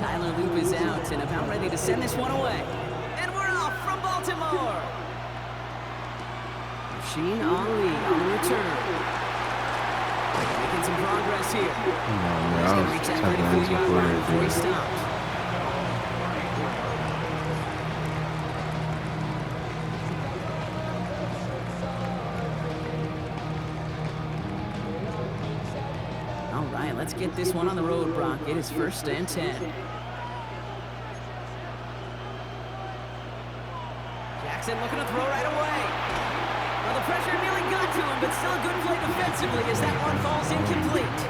Tyler Loop is out and about ready to send this one away. And we're off from Baltimore. Rasheen Ali on the return. Making some progress here. He's going to reach that 34-yard line before he stops. All right, let's get this one on the road, Brock. It is 1st and 10. Jackson looking to throw right away. Well, the pressure nearly got to him, but still a good play defensively as that one falls incomplete.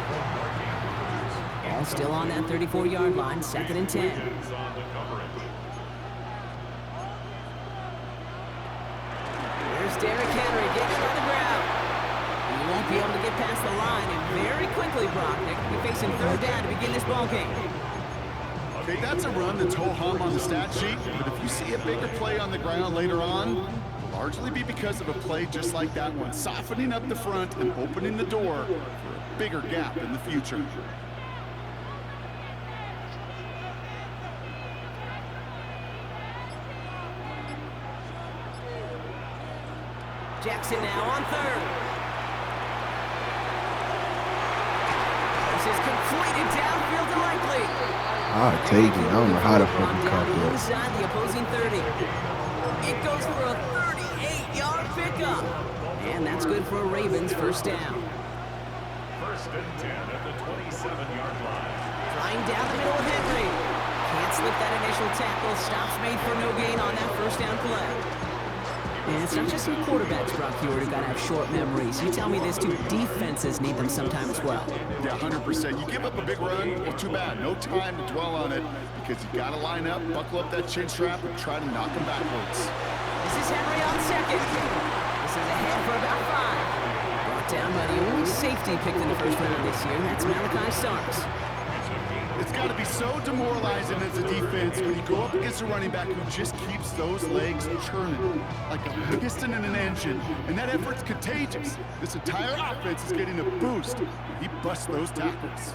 Ball still on that 34-yard line, 2nd and 10. Here's Derrick Henry getting on the ground. He won't be able to get past the line, and very quickly, Brock, they're going to be facing 3rd down to begin this ball game. Okay, that's a run that's ho-hum on the stat sheet, but if you see a bigger play on the ground later on, it'll largely be because of a play just like that one, softening up the front and opening the door for a bigger gap in the future. Jackson now on 3rd. This is completed downfield to Likely. I'll take it. I don't know how to fucking caught that. Inside the opposing 30. It goes for a 38-yard pickup. And that's good for a Ravens 1st down. 1st and 10 at the 27-yard line. Flying down the middle of Henry. Can't slip that initial tackle. Stops made for no gain on that 1st down play. And it's not just some quarterbacks, Brock Huard, who got to have short memories. You tell me this too, defenses need them sometime as well. Yeah, 100%. You give up a big run, well, too bad. No time to dwell on it because you got to line up, buckle up that chin strap, and try to knock him backwards. This is Henry on 2nd. This is ahead for about 5. Brought down by the only safety picked in the 1st round this year, and that's Malachi Starks. It's got to be so demoralizing as a defense when you go up against a running back who just keeps those legs churning like a piston in an engine, and that effort's contagious. This entire offense is getting a boost when he busts those tackles.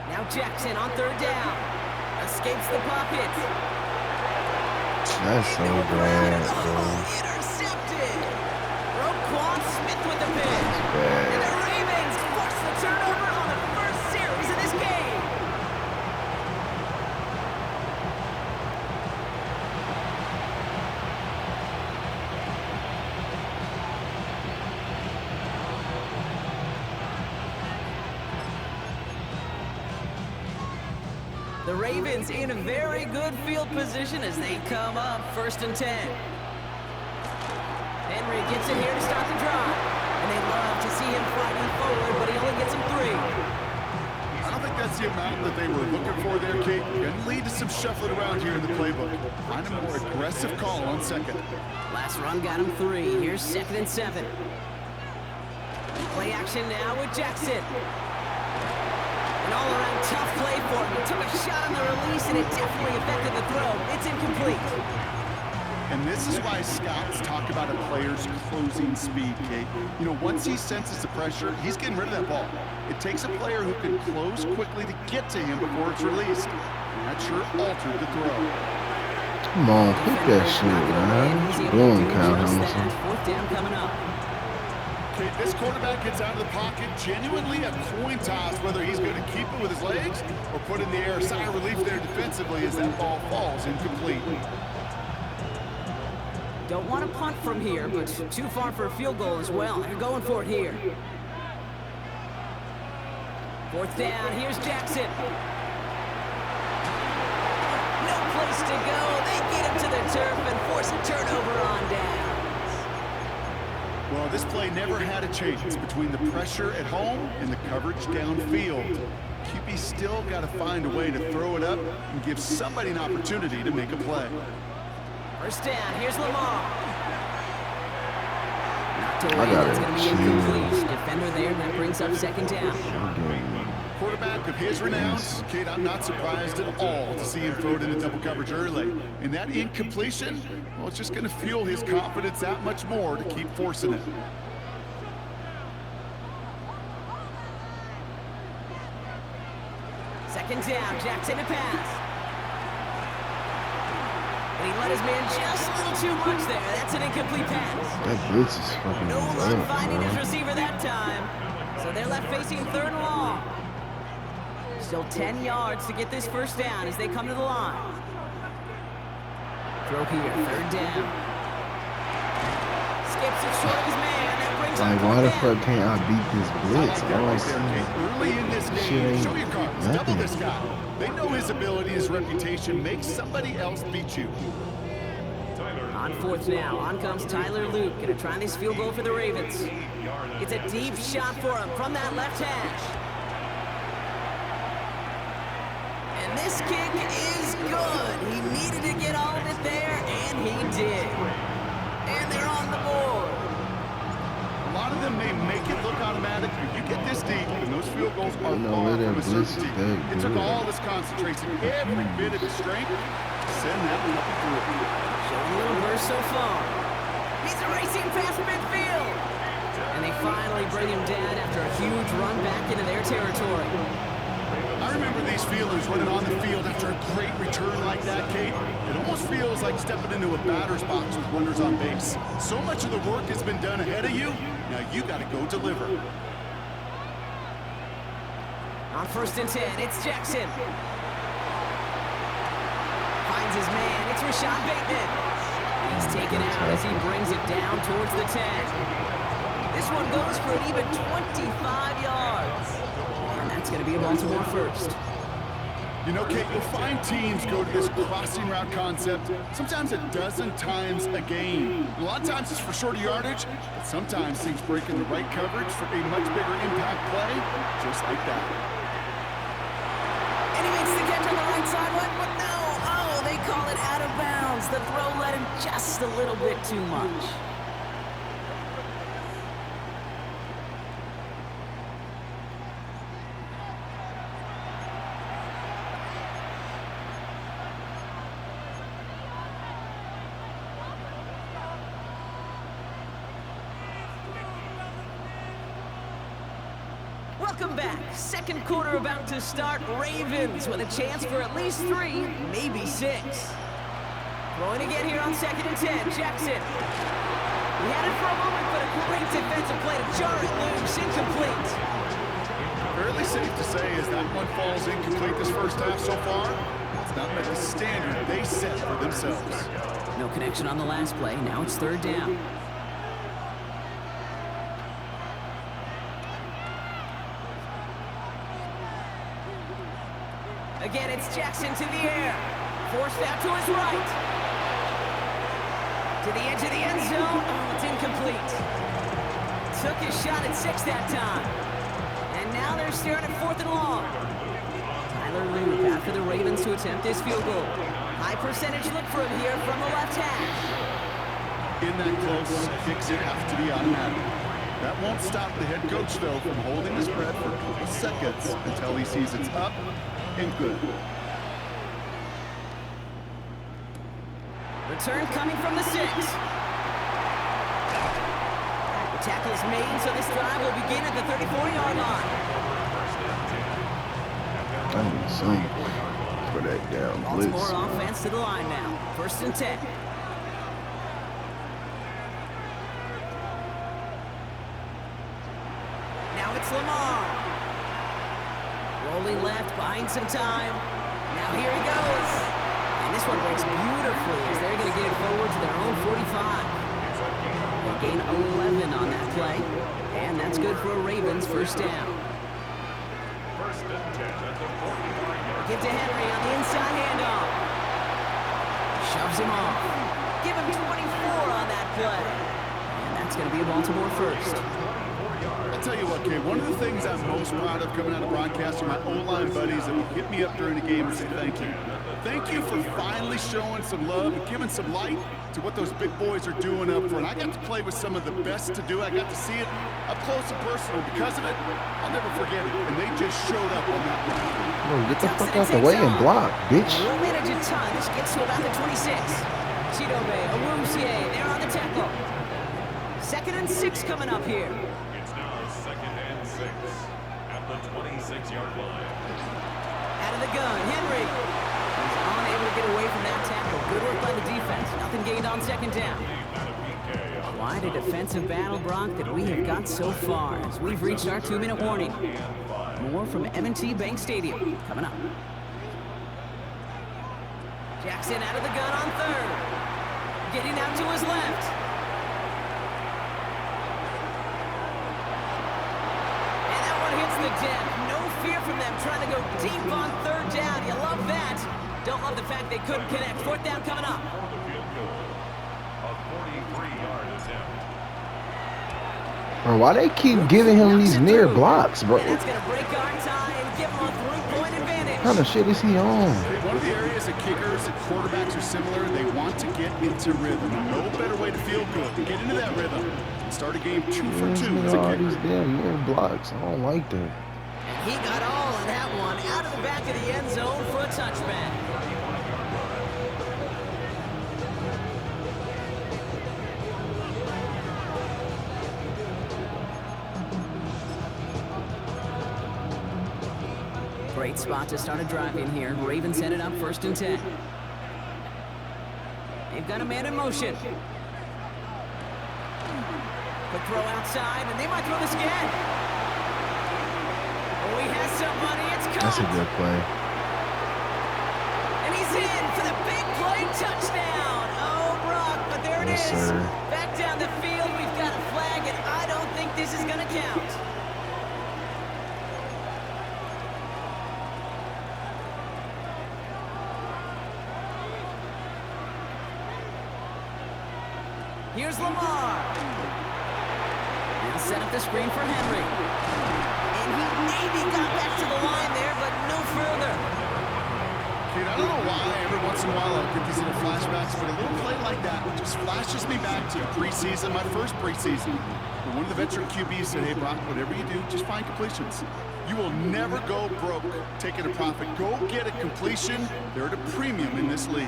Now Jackson on 3rd down. Escapes the pocket. That's so bad, bro. Intercepted. Roquan Smith with the pitch. Bad. And the Ravens force the turnover on the 1st series of this game. The Ravens in a very good field position as they come up 1st and 10. Henry gets in here to start the drive. And they love to see him fighting forward, but he only gets him 3. I don't think that's the amount that they were looking for there, Kate. Can lead to some shuffling around here in the playbook. Find a more aggressive call on 2nd. Last run got him 3. Here's 2nd and 7. Play action now with Jackson. An all-around tough play for him. He took a shot on the release, and it definitely affected the throw. It's incomplete. And this is why scouts talk about a player's closing speed, Kate. You know, once he senses the pressure, he's getting rid of that ball. It takes a player who can close quickly to get to him before it's released. And that sure altered the throw. Come on, pick that shit, man. What you doing, Kyle Hamilton? 4th down coming up. Kate, this quarterback gets out of the pocket, genuinely a coin toss whether he's going to keep it with his legs or put in the air. Sigh of relief there defensively as that ball falls incomplete. Don't want to punt from here, but too far for a field goal as well. They're going for it here. 4th down, here's Jackson. No place to go. They get him to the turf and force a turnover on downs. Well, this play never had a chance between the pressure at home and the coverage downfield. QB still got to find a way to throw it up and give somebody an opportunity to make a play. 1st down, here's Lamar. I got It's it. going to be incomplete. Defender there, and that brings up 2nd down. Quarterback of his renown, Kate, I'm not surprised at all to see him throw it into double coverage early. And that incompletion, well, it's just going to fuel his confidence that much more to keep forcing it. Second down, Jackson to pass. And he let his man just a little too much there. That's an incomplete pass. That blitz is fucking No luck rough, finding his man. receiver that time. So they're left facing third and long. Still 10 yards to get this first down as they come to the line. Throw here, third down. Skips it short of his man. That brings up Like, why the fourth fuck can't I beat this blitz? I All I like see that right there, Early in this shit game, ain't show your cards. Double nothing. this guy. They know his ability, his reputation. Make somebody else beat you. On fourth now, on comes Tyler Luke. Gonna try this field goal for the Ravens. It's a deep shot for him from that left hash. And this kick is good. He needed to get all of it there, and he did. And they're on the board. A lot of them may make it look automatic, but you get this deep, and those field goals are No far way from that a blitz is certainty. that It took good. all this concentration, every bit of his strength, to send that one up and through. Showing a little burst so far. He's racing past midfield. And they finally bring him down after a huge run back into their territory. I remember these feelings running on the field after a great return like that, Kate. It almost feels like stepping into a batter's box with runners on base. So much of the work has been done ahead of you, now you gotta go deliver. On 1st and 10, it's Jackson. Finds his man, it's Rashad Bateman. He's taken out as he brings it down towards the 10. This one goes for an even 25 yards. And that's going to be a Baltimore first. You know, Kate, you'll find teams go to this crossing route concept sometimes a dozen times a game. A lot of times it's for shorter yardage, but sometimes things break in the right coverage for a much bigger impact play, just like that. And he makes the catch on the right side. What? No. Oh, they call it out of bounds. The throw led him just a little bit too much. Welcome back. Second quarter about to start. Ravens with a chance for at least 3, maybe 6. Throwing again here on 2nd and 10. Jackson. He had it for a moment, but a great defensive play to jar it loose. Incomplete. Fairly safe to say as that one falls incomplete this first half so far, it's not met the standard they set for themselves. No connection on the last play. Now it's 3rd down. Again, it's Jackson to the air. Forced out to his right. To the edge of the end zone. Oh, it's incomplete. Took his shot at 6 that time. And now they're staring at 4th and long. Tyler Luke after the Ravens to attempt this field goal. High percentage look for him here from the left hash. In that close, kicks it have to be automatic. That won't stop the head coach, though, from holding his breath for a couple seconds until he sees it's up and good. Return coming from the 6. The tackle is made, so this drive will begin at the 34-yard line. I need something for that down blitz. Baltimore offense to the line now. 1st and 10. Now it's Lamar. Rolling left, buying some time. Now here he goes. And this one breaks beautifully as they're going to get it forward to their own 45. They gain 11 on that play. And that's good for a Ravens first down. 1st and 10 at the 45. Get to Henry on the inside handoff. Shoves him off. Give him 24 on that play. And that's going to be a Baltimore first. I'll tell you what, Kate, one of the things I'm most proud of coming out of broadcasting, my O-line buddies that would hit me up during the game and say thank you. Thank you for finally showing some love and giving some light to what those big boys are doing up front. I got to play with some of the best to do. I got to see it up close and personal. Because of it, I'll never forget it. And they just showed up on that line. Bro, get the fuck out the way and block, bitch. Won't manage a ton. This gets to about the 26. Chidobe, Awuzie, they're on the tackle. 2nd and 6 coming up here. It's now 2nd and 6 at the 26-yard line. At out of the gun. Henry. He's unable to get away from that tackle. Good work by the defense. Nothing gained on second down. Quite a defensive battle, Brock, that we have got so far as we've reached our 2-minute warning. More from M&T Bank Stadium coming up. Jackson out of the gun on third. Getting out to his left. And that one hits the deck. No fear from them trying to go deep on third down. You love that. Don't love the fact they couldn't connect. Fourth down coming up. Bro, why they keep giving him these near blocks, bro? That's going to break our tie and give him a 3-point advantage. What kind of shit is he on? One of the areas that kickers and quarterbacks are similar, they want to get into rhythm. No better way to feel good, to get into that rhythm. Start a game 2 for 2 as a All these kicker. damn near blocks. I don't like that. And he got all of that one out of the back of the end zone for a touchback. Great spot to start a drive in here. Ravens headed up 1st and 10. They've got a man in motion. Quick throw outside, and they might throw this again. Oh, he has somebody. It's caught. That's a good play. And he's in for the big play touchdown. Oh, Brock, but there it Yes, is. sir. Back down the field, we've got a flag, and I don't think this is going to count. Here's Lamar. He'll set up the screen for Henry. And he maybe got back to the line there, but no further. Kid, I don't know why every once in a while I get these little flashbacks, but a little play like that just flashes me back to preseason, my first preseason. When one of the veteran QBs said, hey, Brock, whatever you do, just find completions. You will never go broke taking a profit. Go get a completion. They're at a premium in this league.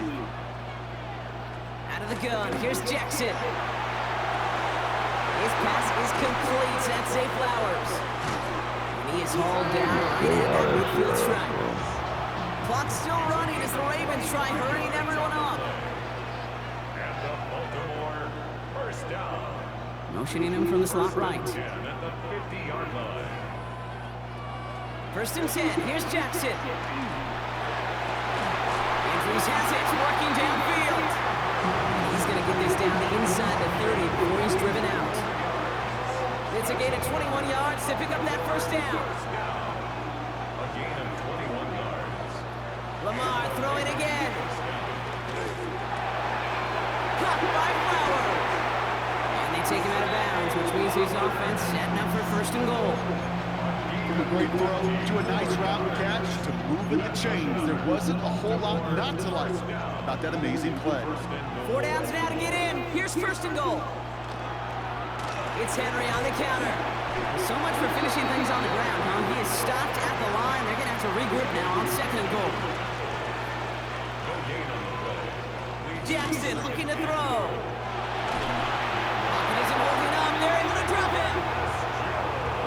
Out of the gun, here's Jackson. His pass is complete. That's Zay Flowers. And he is hauled down right at that midfield stripe. Clock's still running as the Ravens try hurrying everyone up. And the Baltimore first down. Motioning him from the slot right. 10 at the 50-yard line. 1st and 10, here's Jackson. Andrews has it, working downfield. He's going to get this down to inside the 30 before he's driven out. It's a gain of 21 yards to pick up that first down. A gain of 21 yards. Lamar throwing again. Caught by Flowers. And they take him out of bounds, which means his offense setting up for 1st and goal. From a great throw to a nice route catch to moving the chains. There wasn't a whole lot not to like about that amazing play. 4 downs now to get in. Here's 1st and goal. It's Henry on the counter. So much for finishing things on the ground, huh? He is stopped at the line. They're going to have to regroup now on 2nd and goal. No gain on the play. Jackson looking to throw. Pocket isn't holding up. They're able to drop it.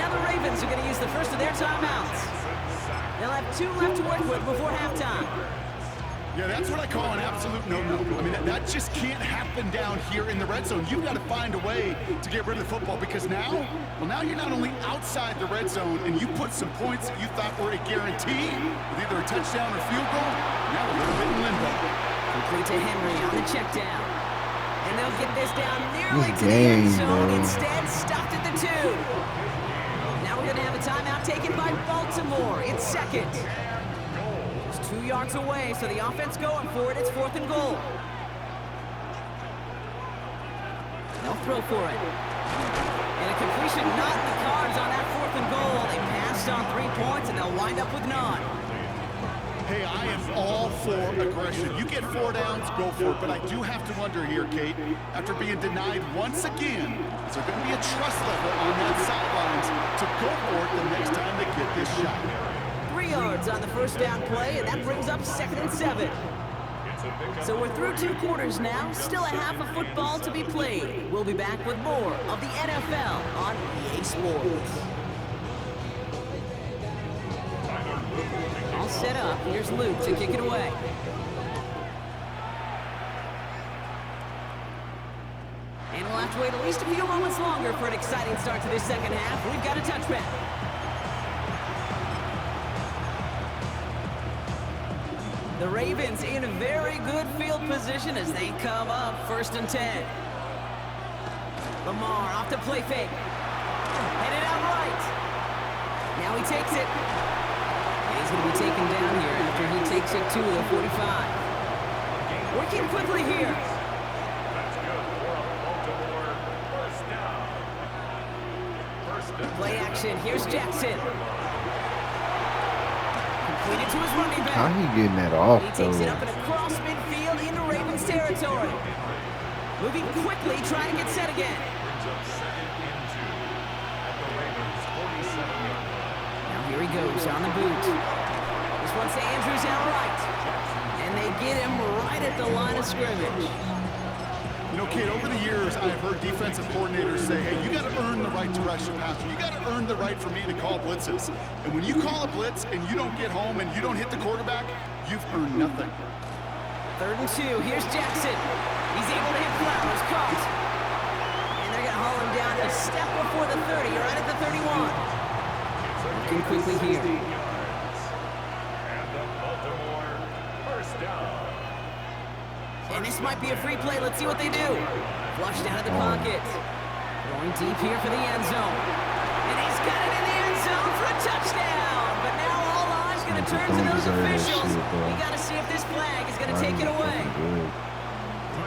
Now the Ravens are going to use the first of their timeouts. They'll have 2 left to work with before halftime. Yeah, that's what I call an absolute no-no. I mean, that just can't happen down here in the red zone. You've got to find a way to get rid of the football because now you're not only outside the red zone and you put some points that you thought were a guarantee with either a touchdown or field goal, now a little bit in limbo. Complete to Henry on the check down. And they'll get this down nearly This to the end game, zone. bro. Instead, stopped at the 2. Now we're going to have a timeout taken by Baltimore. It's 2nd. Just 2 yards away, so the offense going for it. It's 4th and goal. They'll throw for it. And a completion not in the cards on that 4th and goal. They passed on 3 points, and they'll wind up with none. Hey, I am all for aggression. You get 4 downs, go for it. But I do have to wonder here, Kate, after being denied once again, is there going to be a trust level on that sidelines to go for it the next time they get this shot? 3 yards on the first down play, and that brings up 2nd and 7. So we're through 2 quarters now, still a half of football to be played. We'll be back with more of the NFL on EA Sports. All set up. Here's Luke to kick it away. And we'll have to wait at least a few moments longer for an exciting start to this second half. We've got a touchback. The Ravens in a very good field position as they come up 1st and 10. Lamar off the play fake. Headed out right. Now he takes it. And he's going to be taken down here after he takes it to the 45. Working quickly here. That's good for a Baltimore first down. First and Play action. Here's Jackson. Completed to his running back. How he getting that off, He takes though? it up and across midfield into Ravens territory. Moving quickly, trying to get set again. brings up second and 2 at the Ravens 47-yard line. Now here he goes on the boot. This one's to Andrews out right. And they get him right at the line of scrimmage. You know, Kate, over the years, I have heard defensive coordinators say, hey, you got to earn the right to rush the passer. You got to earn the right for me to call blitzes. And when you call a blitz and you don't get home and you don't hit the quarterback, you've earned nothing. 3rd and 2. Here's Jackson. He's able to hit Flowers. Caught. And they're going to haul him down a step before the 30, right at the 31. Looking quickly here. And the Baltimore first down. And this might be a free play. Let's see what they do. Flushed out of the pocket. Going deep here for the end zone. And he's got it in the end zone for a touchdown. But now all eyes going to turn to those officials. We got to see if this flag is going to take it away.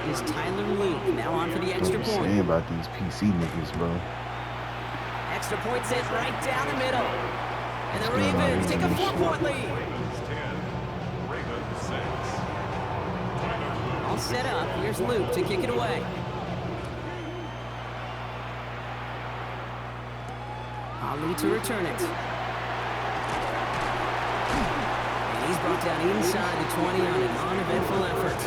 Is Tyler Luke now on for the extra What you point. saying about these PC niggas, bro? Extra point sent right down the middle. And the What's going on Ravens here? take a 4-point lead. Ravens 10, Ravens 6. All set up. Here's Luke to kick it away. Ali to return it. And he's brought down inside the 20 on an uneventful effort.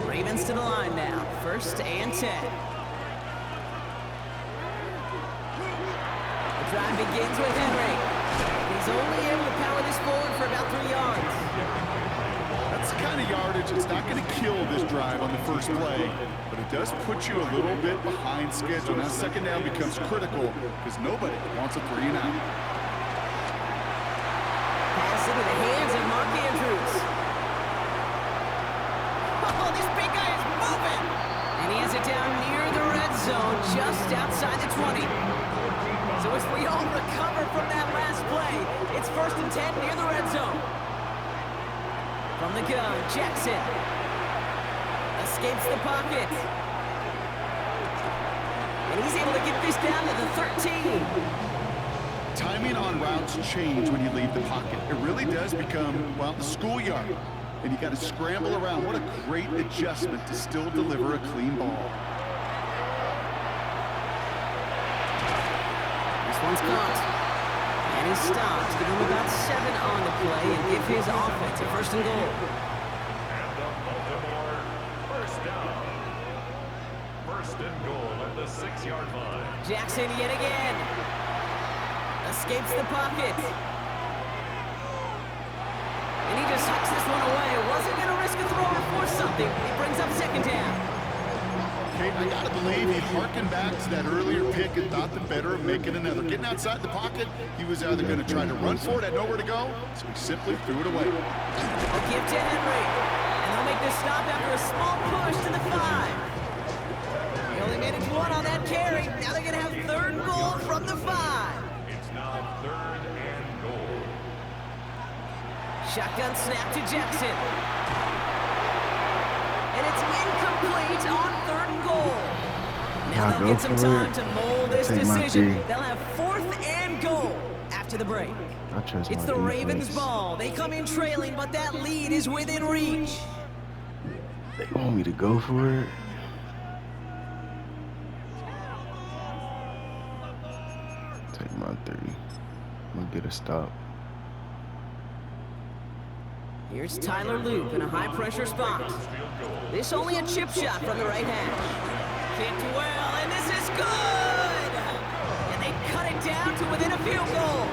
Ravens to the line now. 1st and 10. The drive begins with Henry. He's only able to power this forward for about 3 yards. That's the kind of yardage that's not going to kill this drive on the first play, but it does put you a little bit behind schedule. Now, 2nd down becomes critical because nobody wants a 3 and out. Pass into the hands of Mark Andrews. Oh, this big guy is moving! And he has it down near the red zone, just outside the 20. So as we all recover from that last play, it's 1st and 10 near the red zone. From the gun, Jackson escapes the pocket. And he's able to get this down to the 13. Timing on routes change when you leave the pocket. It really does become, well, the schoolyard. And you got to scramble around. What a great adjustment to still deliver a clean ball. This one's caught. And he stops, give him about 7 on the play and give his offense a 1st and goal. And the Baltimore first down. 1st and goal at the 6-yard line. Jackson yet again. Escapes the pocket. And he just hucks this one away. Wasn't going to risk a throw or force something. He brings up 2nd down. Kate, I got to believe he harkened back to that earlier pick and thought the better of making another. Getting outside the pocket, he was either going to try to run for it, had nowhere to go, so he simply threw it away. A give to Henry. And they'll make this stop after a small push to the 5. He only made it 1 on that carry. Now they're going to have 3rd and goal from the 5. It's now 3rd and goal. Shotgun snap to Jackson. And it's incomplete on 3rd and goal. Now I'll they'll go get some for time it. to mold this Take my decision. 3. They'll have 4th and goal after the break. I trust It's my the defense. Ravens' ball. They come in trailing, but that lead is within reach. They want me to go for it. Take my 3. I'm gonna get a stop. Here's Tyler Luke in a high-pressure spot. This only a chip shot from the right hash. Kicked well, and this is good! And they cut it down to within a field goal.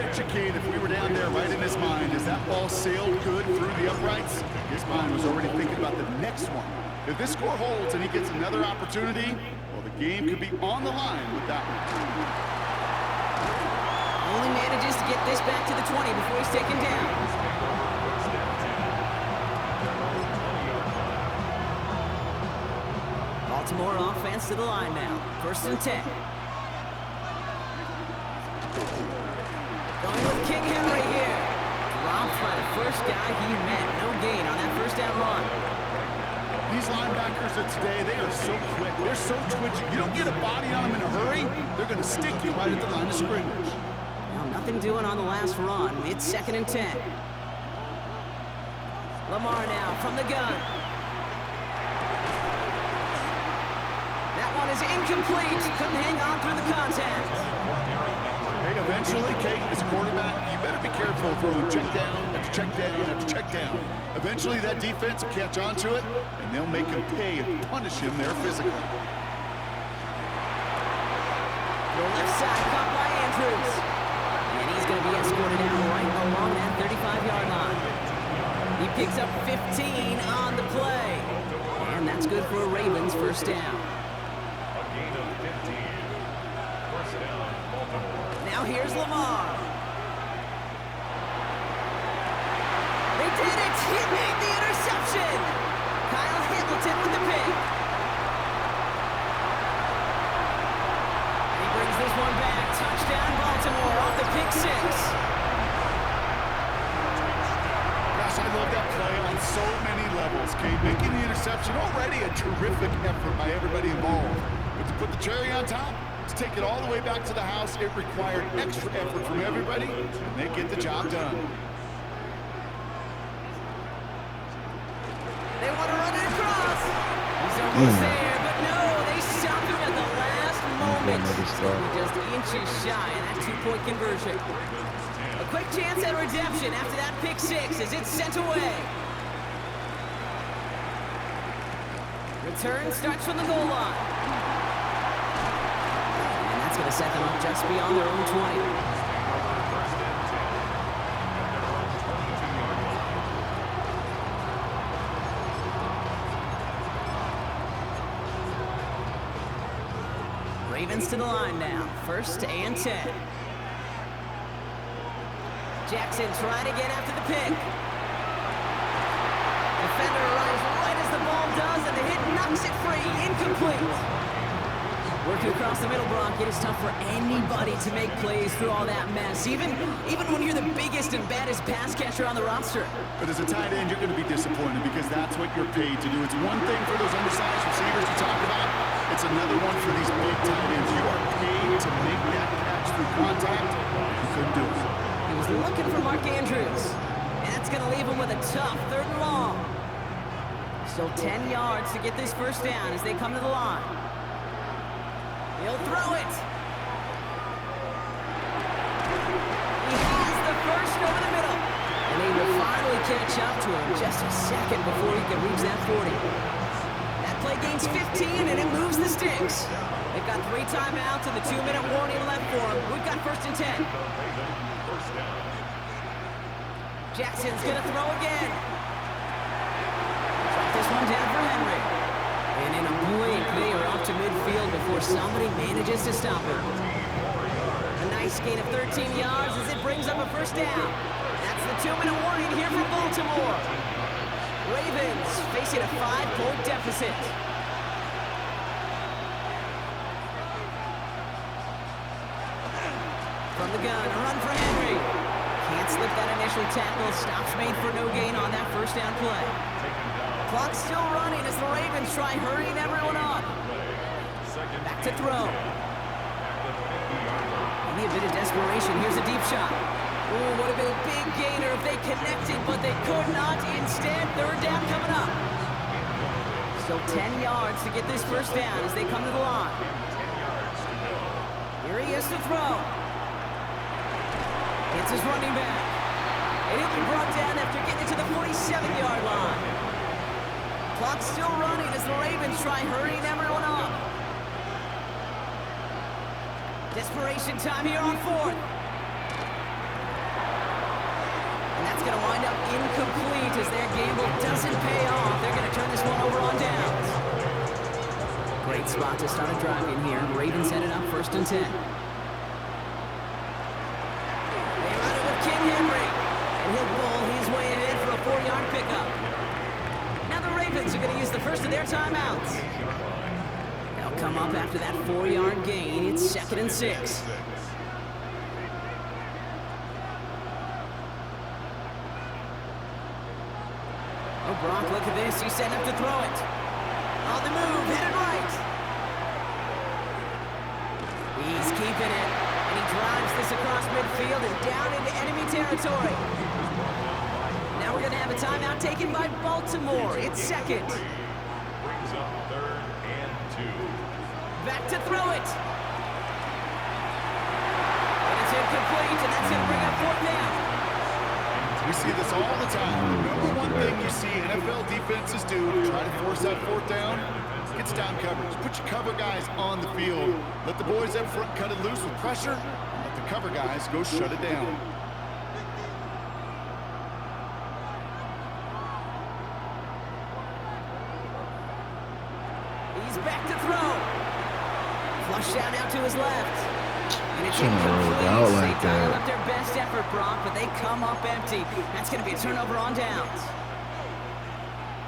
bet you, Kate, if we were down there right in his mind, as that ball sailed good through the uprights, his mind was already thinking about the next one. If this score holds and he gets another opportunity, well, the game could be on the line with that one. Only manages to get this back to the 20 before he's taken down. Baltimore offense to the line now. 1st and 10. Going with King Henry here. Dropped by the first guy he met. No gain on that first down run. These linebackers of today, they are so quick. They're so twitchy. You don't get a body on them in a hurry, they're going to stick you right at the line of scrimmage. Well, nothing doing on the last run. It's 2nd and 10. Lamar now from the gun. That one is incomplete. Couldn't hang on through the contact. Hey, eventually, Kate, as a quarterback, you better be careful throwing check down after check down after check down. Eventually, that defense will catch on to it, and they'll make him pay and punish him there physically. The left side caught by Andrews. And he's going to be escorted out right along that 35-yard line. He picks up 15 on the play. And that's good for a Ravens first down. A gain of 15. First down, Baltimore. Now here's Lamar. They did it! He made the interception! Kyle Hamilton with the pick. He brings this one back. Touchdown Baltimore off the pick six. Gosh, I love that play on so many levels, Kate. Making the interception, already a terrific effort by everybody involved. But to put the cherry on top, to take it all the way back to the house, it required extra effort from everybody, and they get the job done. They want to run it across. He's almost there, but no, they stopped him at the last moment. So just inches shy of that two-point conversion. A quick chance at redemption after that pick six as it's sent away. Return starts from the goal line. And that's going to set them up just beyond their own 20. Ravens to the line now. 1st and 10. Jackson trying to get after the pick. Defender arrives right as the ball does, and the hit knocks it free. Incomplete. Working across the middle, Brock, it is tough for anybody to make plays through all that mess, even when you're the biggest and baddest pass catcher on the roster. But as a tight end, you're going to be disappointed because that's what you're paid to do. It's one thing for those undersized receivers you talk about. It's another one for these big tight ends. You are paid to make that catch through contact. You couldn't do it. He was looking for Mark Andrews. And that's going to leave him with a tough 3rd and long. Still 10 yards to get this first down as they come to the line. He'll throw it. He has the first over the middle. And he will finally catch up to him just a second before he can reach that 40. That play gains 15 and it moves the sticks. They've got 3 timeouts and the 2-minute warning left for them. We've got 1st and 10. Jackson's gonna throw again. Drop this one down for Henry. And in a blink, they are up to midfield before somebody manages to stop him. A nice gain of 13 yards as it brings up a first down. That's the 2-minute warning here from Baltimore. Ravens facing a 5-point deficit. From the gun, a run for Henry. Can't slip that initial tackle. Stops made for no gain on that first down play. Clock's still running as the Ravens try hurrying everyone up. Back to throw. Maybe a bit of desperation. Here's a deep shot. Oh, would have been a big gainer if they connected, but they could not. Instead, 3rd down coming up. Still 10 yards to get this first down as they come to the line. Here he is to throw. It's his running back. And he'll be brought down after getting it to the 47-yard line. Clock's still running as the Ravens try hurrying everyone up. Desperation time here on 4th. And that's going to wind up incomplete as their gamble doesn't pay off. They're going to turn this one over on downs. Great spot to start a drive in here. Ravens headed up 1st and 10. They run it with King Henry. And he'll bowl his way ahead for a 4-yard pickup. Now the Ravens are going to use the first of their timeouts. They'll come up after that 4-yard gain. It's 2nd and 6. Oh, Brock, look at this. He's setting up to throw it. On the move, headed right. He's keeping it. And he drives this across midfield and down into enemy territory. Now we're going to have a timeout taken by Baltimore. It's 2nd. Brings up 3rd and 2. Back to throw it. And it's incomplete, and that's going to bring up 4th down. We see this all the time. The number one thing you see NFL defenses do to try to force that 4th down, it's down coverage. Put your cover guys on the field. Let the boys up front cut it loose with pressure. And let the cover guys go shut it down. He's back to throw. Flush down out to his left. And it's Shouldn't have rolled incomplete. out They like dial that. up their best effort, Brock, but they come up empty. That's going to be a turnover on downs.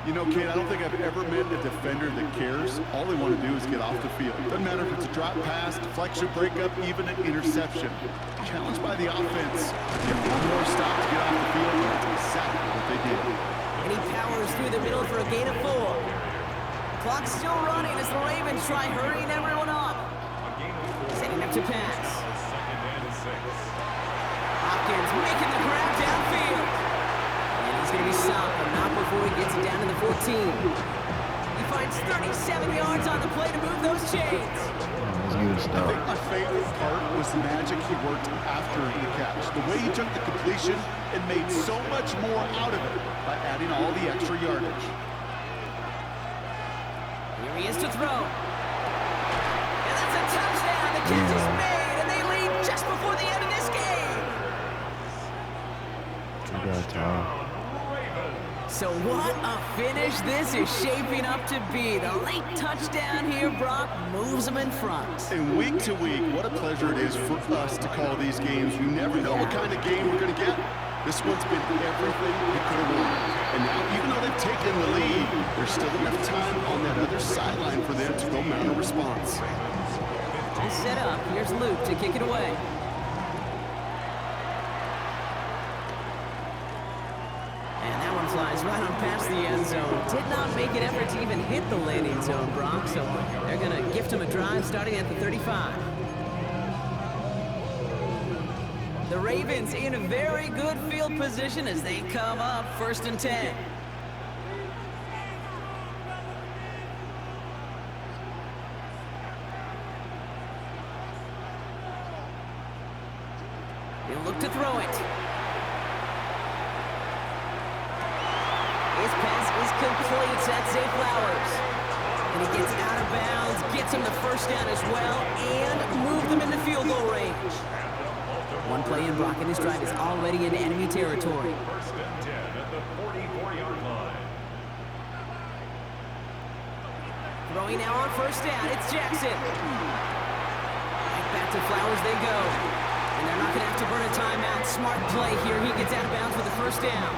You know, Kate, I don't think I've ever met a defender that cares. All they want to do is get off the field. Doesn't matter if it's a drop pass, deflection, breakup, even an interception. Challenged by the offense. Get one more stop to get off the field, and that's exactly what they did. And he powers through the middle for a gain of 4. Clock's still running as the Ravens try hurrying everyone up. Setting up to pass. 2nd and 6. Hopkins making the grab downfield. And he's going to be stopped, but not before he gets it down to the 14. He finds 37 yards on the play to move those chains. Let's get it I think stopped. my favorite part was the magic he worked after the catch. The way he took the completion and made so much more out of it by adding all the extra yardage. Here he is to throw. And that's a touchdown. The catch is made, and they lead just before the end of this game. We got time. So what a finish this is shaping up to be. The late touchdown here, Brock, moves them in front. And week to week, what a pleasure it is for us to call these games. We never know what kind of game we're going to get. This one's been everything we could have wanted. And now, even though they've taken the lead, there's still enough time on that other sideline for them to go mount a response. All set up. Here's Luke to kick it away. And that one flies right on past the end zone. Did not make an effort to even hit the landing zone, Brock, so they're going to gift him a drive starting at the 35. The Ravens in a very good field position as they come up 1st and 10. He'll look to throw it. His pass is complete. That's Zay Flowers. And he gets out of bounds, gets him the 1st down as well, and moved them into field goal range. One play in, Brock, and his drive is already in enemy territory. 1st and 10 at the 44-yard line. Throwing now on 1st down, it's Jackson. Right back to Flowers they go. And they're not going to have to burn a timeout. Smart play here. He gets out of bounds for the 1st down.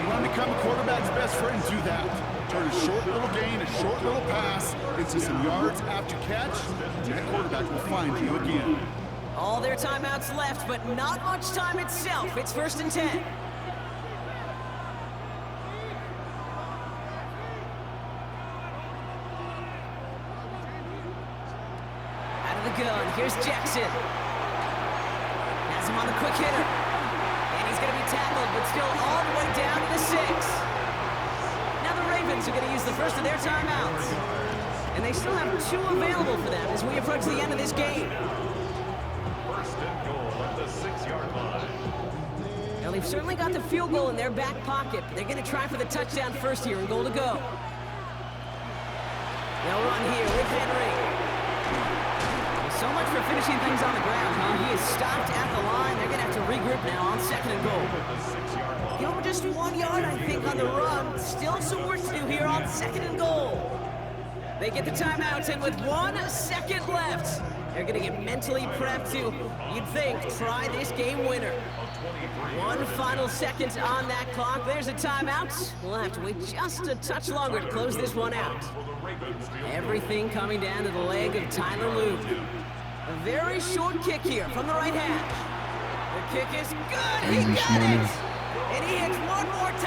You want to become a quarterback's best friend, do that. Turn a short little gain, a short little pass into some yards after catch, and that quarterback will find you again. All their timeouts left, but not much time itself. It's 1st and 10. Out of the gun, here's Jackson. Has him on the quick hitter. And he's going to be tackled, but still all the way down to the 6. Now the Ravens are going to use the first of their timeouts. And they still have 2 available for them as we approach the end of this game. 1st and goal at the 6-yard line. Now, they've certainly got the field goal in their back pocket, but they're going to try for the touchdown first here and goal to go. They'll run here with Henry. With so much much for finishing things on the ground, huh? He is stopped at the line. They're going to have to regroup now on 2nd and goal. You know, just 1 yard, I think, on the run. Still some work to do here on 2nd and goal. They get the timeout, and with 1 second left, they're going to get mentally prepped to, you'd think, try this game winner. 1 final second on that clock. There's a timeout. We'll have to wait just a touch longer to close this one out. Everything coming down to the leg of Tyler Luke. A very short kick here from the right hand. The kick is good. He got it! And he hits one more